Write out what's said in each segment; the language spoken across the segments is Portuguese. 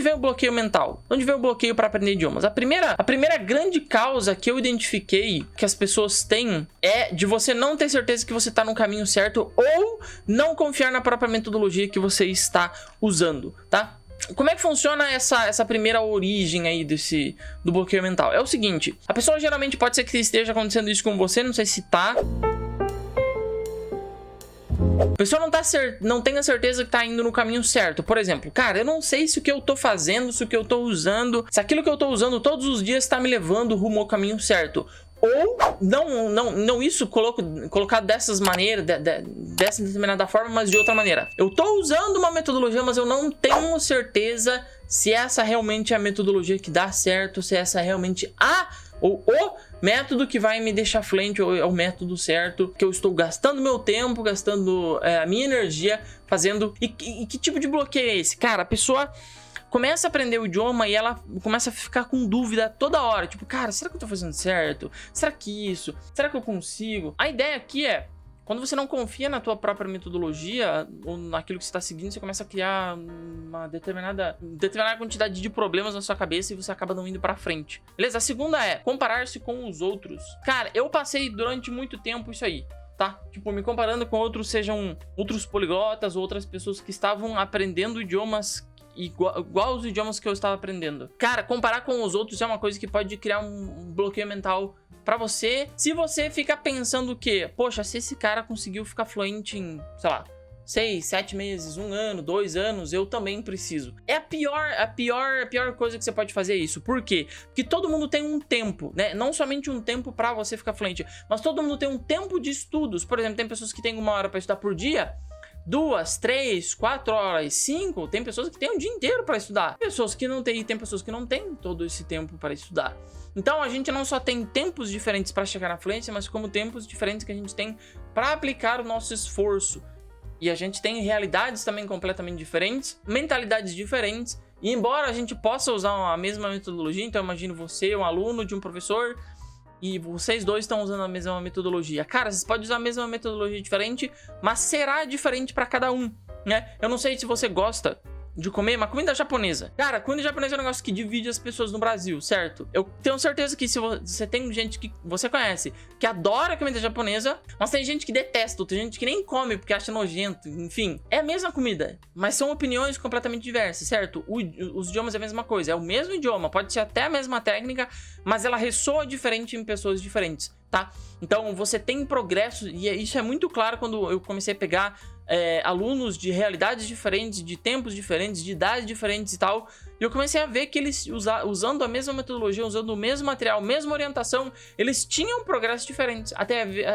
vem o bloqueio mental? De onde vem o bloqueio para aprender idiomas? A primeira grande causa que eu identifiquei que as pessoas têm é de você não ter certeza que você está no caminho certo ou não confiar na própria metodologia que você está usando, tá? Como é que funciona essa primeira origem aí do bloqueio mental? É o seguinte, a pessoa geralmente pode ser que esteja acontecendo isso com você, não sei se tá. A pessoa não tem a certeza que tá indo no caminho certo. Por exemplo, cara, eu não sei se o que eu tô fazendo, se o que eu tô usando, se aquilo que eu tô usando todos os dias tá me levando rumo ao caminho certo. Ou não isso colocado dessas maneiras, dessa determinada forma, mas de outra maneira. Eu tô usando uma metodologia, mas eu não tenho certeza se essa realmente é a metodologia que dá certo, se essa é realmente o método que vai me deixar fluente, ou é o método certo, que eu estou gastando meu tempo, gastando a minha energia fazendo. E que tipo de bloqueio é esse? Cara, a pessoa começa a aprender o idioma e ela começa a ficar com dúvida toda hora. Tipo, cara, será que eu tô fazendo certo? Será que isso? Será que eu consigo? A ideia aqui é, quando você não confia na tua própria metodologia ou naquilo que você está seguindo, você começa a criar uma determinada quantidade de problemas na sua cabeça e você acaba não indo pra frente. Beleza? A segunda é comparar-se com os outros. Cara, eu passei durante muito tempo isso aí, tá? Tipo, me comparando com outros, sejam outros poliglotas ou outras pessoas que estavam aprendendo idiomas igual aos idiomas que eu estava aprendendo. Cara, comparar com os outros é uma coisa que pode criar um bloqueio mental pra você. Se você fica pensando que, poxa, se esse cara conseguiu ficar fluente em, sei lá, 6, 7 meses, 1 ano, 2 anos, eu também preciso. É a pior coisa que você pode fazer isso. Por quê? Porque todo mundo tem um tempo, né? Não somente um tempo pra você ficar fluente, mas todo mundo tem um tempo de estudos. Por exemplo, tem pessoas que têm 1 hora pra estudar por dia, 2, 3, 4 horas, 5, tem pessoas que têm um dia inteiro para estudar. Pessoas que não têm, tem pessoas que não têm todo esse tempo para estudar. Então a gente não só tem tempos diferentes para chegar na fluência, mas como tempos diferentes que a gente tem para aplicar o nosso esforço. E a gente tem realidades também completamente diferentes, mentalidades diferentes. E embora a gente possa usar a mesma metodologia, então imagine você, um aluno de um professor, e vocês dois estão usando a mesma metodologia. Cara, vocês podem usar a mesma metodologia diferente, mas será diferente para cada um, né? Eu não sei se você gosta de comer uma comida japonesa. Cara, comida japonesa é um negócio que divide as pessoas no Brasil, certo? Eu tenho certeza que se você tem gente que você conhece que adora comida japonesa, mas tem gente que detesta, tem gente que nem come porque acha nojento, enfim. É a mesma comida, mas são opiniões completamente diversas, certo? Os idiomas é a mesma coisa, é o mesmo idioma, pode ser até a mesma técnica, mas ela ressoa diferente em pessoas diferentes, tá? Então você tem progresso, e isso é muito claro quando eu comecei a pegar alunos de realidades diferentes, de tempos diferentes, de idades diferentes e tal, e eu comecei a ver que eles, usando a mesma metodologia, usando o mesmo material, mesma orientação, eles tinham progressos diferentes,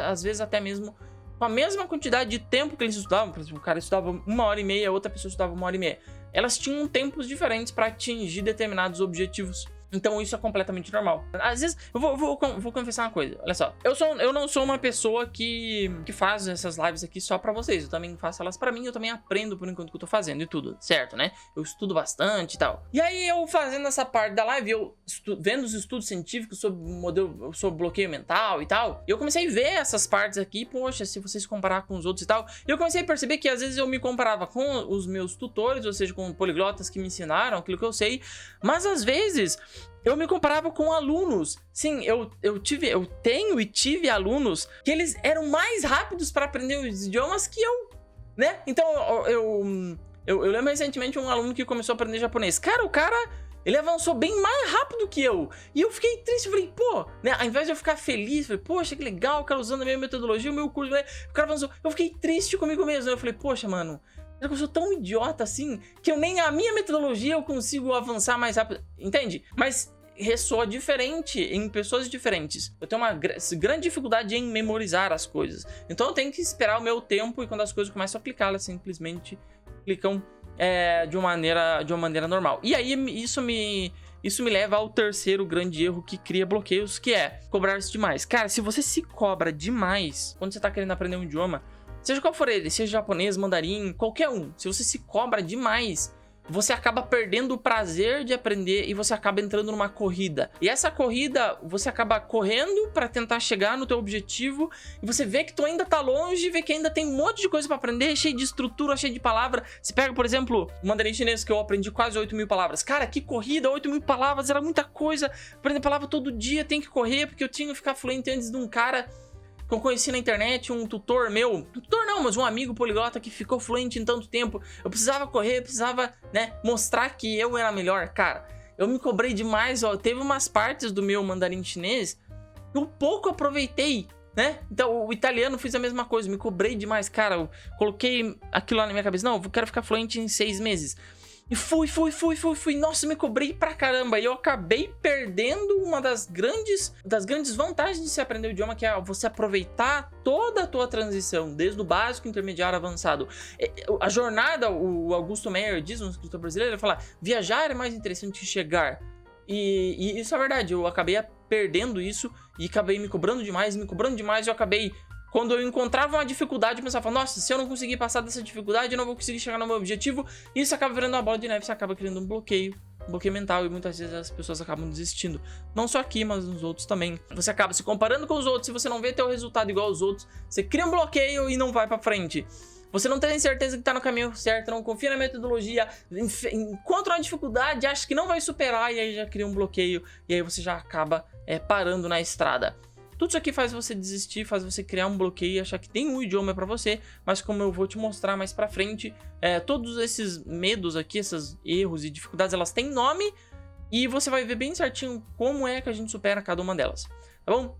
às vezes até mesmo com a mesma quantidade de tempo que eles estudavam. Por exemplo, o cara estudava 1h30, a outra pessoa estudava 1h30. Elas tinham tempos diferentes para atingir determinados objetivos. Então isso é completamente normal. Às vezes, eu vou confessar uma coisa. Olha só, eu não sou uma pessoa que faz essas lives aqui só pra vocês. Eu também faço elas pra mim, eu também aprendo por enquanto que eu tô fazendo e tudo, certo, né? Eu estudo bastante e tal. E aí eu fazendo essa parte da live, eu vendo os estudos científicos sobre bloqueio mental e tal, eu comecei a ver essas partes aqui, poxa, se vocês comparar com os outros e tal, e eu comecei a perceber que às vezes eu me comparava com os meus tutores, ou seja, com poliglotas que me ensinaram aquilo que eu sei, mas às vezes eu me comparava com alunos. Sim, eu tenho e tive alunos que eles eram mais rápidos para aprender os idiomas que eu, né? Então eu lembro recentemente um aluno que começou a aprender japonês. Cara, ele avançou bem mais rápido que eu. E eu fiquei triste, falei, pô, né? Ao invés de eu ficar feliz, falei, poxa, que legal, o cara usando a minha metodologia, o meu curso, né? O cara avançou. Eu fiquei triste comigo mesmo. Eu falei, poxa, mano, eu sou tão idiota assim que nem a minha metodologia eu consigo avançar mais rápido, entende? Mas ressoa diferente em pessoas diferentes. Eu tenho uma grande dificuldade em memorizar as coisas, então eu tenho que esperar o meu tempo, e quando as coisas começam a clicar, elas simplesmente clicam de uma maneira normal. E aí isso me leva ao terceiro grande erro que cria bloqueios, que é cobrar-se demais. Cara, se você se cobra demais quando você tá querendo aprender um idioma, seja qual for ele, seja japonês, mandarim, qualquer um, se você se cobra demais, você acaba perdendo o prazer de aprender e você acaba entrando numa corrida. E essa corrida, você acaba correndo para tentar chegar no teu objetivo e você vê que tu ainda tá longe, vê que ainda tem um monte de coisa para aprender, cheio de estrutura, cheio de palavra. Você pega, por exemplo, o mandarim chinês, que eu aprendi quase 8.000 palavras. Cara, que corrida, 8.000 palavras, era muita coisa. Aprender palavra todo dia, tem que correr, porque eu tinha que ficar fluente antes de um cara que eu conheci na internet, um tutor meu, tutor não, mas um amigo poliglota que ficou fluente em tanto tempo. Eu precisava correr, precisava, né, mostrar que eu era melhor. Cara, eu me cobrei demais, ó, teve umas partes do meu mandarim chinês que eu pouco aproveitei, né? Então o italiano fiz a mesma coisa, me cobrei demais, cara, eu coloquei aquilo lá na minha cabeça, não, eu quero ficar fluente em 6 meses. E fui, nossa, me cobrei pra caramba. E eu acabei perdendo uma das grandes vantagens de se aprender o idioma, que é você aproveitar toda a tua transição, desde o básico, intermediário, avançado. A jornada, o Augusto Meyer diz, um escritor brasileiro, ele fala, viajar é mais interessante que chegar. E isso é verdade, eu acabei perdendo isso e acabei me cobrando demais, e eu acabei... Quando eu encontrava uma dificuldade, eu pensava, nossa, se eu não conseguir passar dessa dificuldade, eu não vou conseguir chegar no meu objetivo. E isso acaba virando uma bola de neve, você acaba criando um bloqueio mental, e muitas vezes as pessoas acabam desistindo. Não só aqui, mas nos outros também. Você acaba se comparando com os outros, se você não vê teu resultado igual aos outros, você cria um bloqueio e não vai pra frente. Você não tem certeza que tá no caminho certo, não confia na metodologia, encontra uma dificuldade, acha que não vai superar, e aí já cria um bloqueio, e aí você já acaba parando na estrada. Tudo isso aqui faz você desistir, faz você criar um bloqueio e achar que tem um idioma pra você, mas como eu vou te mostrar mais pra frente, todos esses medos aqui, esses erros e dificuldades, elas têm nome e você vai ver bem certinho como é que a gente supera cada uma delas, tá bom?